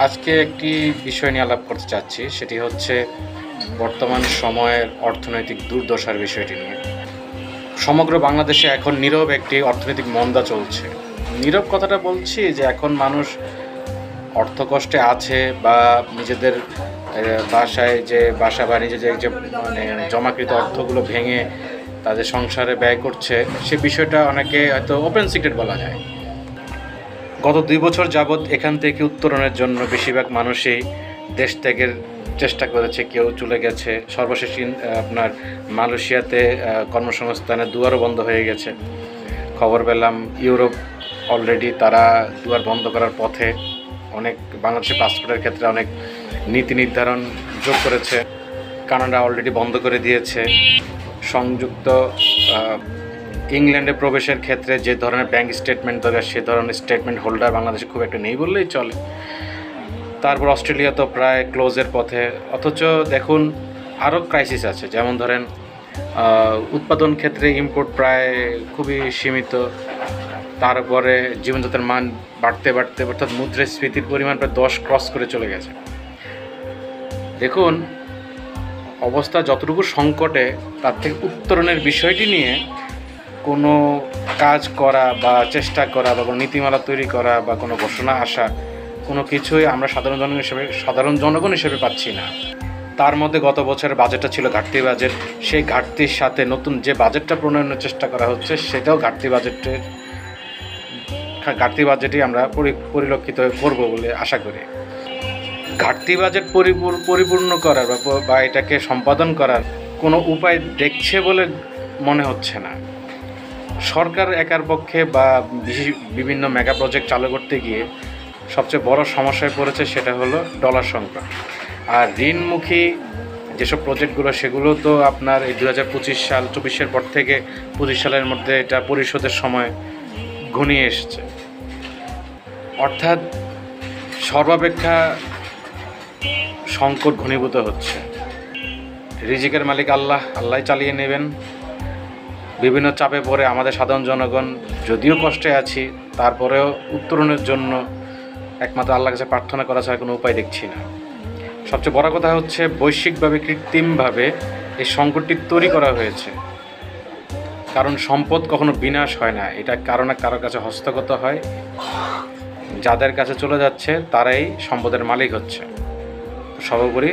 আজকে একটি বিষয় নিয়ে আলাপ করতে চাচ্ছি, সেটি হচ্ছে বর্তমান সময়ের অর্থনৈতিক দুর্দশার বিষয়টি নিয়ে। সমগ্র বাংলাদেশে এখন নীরব একটি অর্থনৈতিক মন্দা চলছে। নীরব কথাটা বলছি যে এখন মানুষ অর্থকষ্টে আছে বা নিজেদের বাসায় যে বাসা বা নিজেদের যে জমাকৃত অর্থগুলো ভেঙে তাদের সংসারে ব্যয় করছে, সে বিষয়টা অনেকে হয়তো ওপেন সিক্রেট বলা যায়। গত 2 বছর যাবৎ এখান থেকে উত্তরণের জন্য বেশিরভাগ মানুষই দেশ ত্যাগের চেষ্টা করেছে, কেউ চলে গেছে। সর্বশেষ আপনার মালয়েশিয়াতে কর্মসংস্থানের দুয়ারও বন্ধ হয়ে গেছে। খবর পেলাম ইউরোপ অলরেডি তারা দুয়ার বন্ধ করার পথে। অনেক বাংলাদেশের পাসপোর্টের ক্ষেত্রে অনেক নীতি নির্ধারণ যোগ করেছে। কানাডা অলরেডি বন্ধ করে দিয়েছে। সংযুক্ত ইংল্যান্ডে প্রবেশের ক্ষেত্রে যে ধরনের ব্যাংক স্টেটমেন্ট দরকার সে ধরনের স্টেটমেন্ট হোল্ডার বাংলাদেশে খুব একটা নেই বললেই চলে। তারপর অস্ট্রেলিয়া তো প্রায় ক্লোজের পথে। অথচ দেখুন আরও ক্রাইসিস আছে, যেমন ধরেন উৎপাদন ক্ষেত্রে ইম্পোর্ট প্রায় খুবই সীমিত। তারপরে জীবনযাত্রার মান বাড়তে অর্থাৎ মুদ্রাস্ফীতির পরিমাণ প্রায় 10 ক্রস করে চলে গেছে। দেখুন অবস্থা যতটুকু সংকটে, তার থেকে উত্তরণের বিষয়টি নিয়ে কোনো কাজ করা বা চেষ্টা করা বা কোনো নীতিমালা তৈরি করা বা কোনো ঘোষণা আসা, কোনো কিছুই আমরা সাধারণ জনগণ হিসেবে পাচ্ছি না। তার মধ্যে গত বছরের বাজেটটা ছিল ঘাটতি বাজেট। সেই ঘাটতির সাথে নতুন যে বাজেটটা প্রণয়নের চেষ্টা করা হচ্ছে সেটাও ঘাটতি বাজেটই আমরা পরিলক্ষিত করব বলে আশা করি। ঘাটতি বাজেট পরিপূর্ণ করার বা এটাকে সম্পাদন করার কোনো উপায় দেখছে বলে মনে হচ্ছে না। সরকার একার পক্ষে বা বিভিন্ন মেগা প্রজেক্ট চালু করতে গিয়ে সবচেয়ে বড় সমস্যায় পড়েছে, সেটা হলো ডলার সংকট। আর ঋণমুখী যেসব প্রজেক্টগুলো সেগুলো তো আপনার এই 2024 পর থেকে 25 সালের মধ্যে এটা পরিশোধের সময় ঘনিয়ে এসেছে। অর্থাৎ সর্বাপেক্ষা সংকট ঘনীভূত হচ্ছে। রিজিকের মালিক আল্লাহই চালিয়ে নেবেন। বিভিন্ন চাপে পড়ে আমাদের সাধারণ জনগণ যদিও কষ্টে আছি, তারপরেও উত্তরণের জন্য একমাত্র আল্লাহর কাছে প্রার্থনা করা ছাড়া কোনো উপায় দেখছি না। সবচেয়ে বড় কথা হচ্ছে বৈশ্বিকভাবে কৃত্রিমভাবে এই সংকটটি তৈরি করা হয়েছে। কারণ সম্পদ কখনো বিনাশ হয় না, এটা কারো না কারোর কাছে হস্তগত হয়। যাদের কাছে চলে যাচ্ছে তারাই সম্পদের মালিক হচ্ছে। সর্বোপরি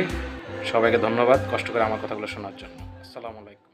সবাইকে ধন্যবাদ কষ্ট করে আমার কথাগুলো শোনার জন্য। আসসালামু আলাইকুম।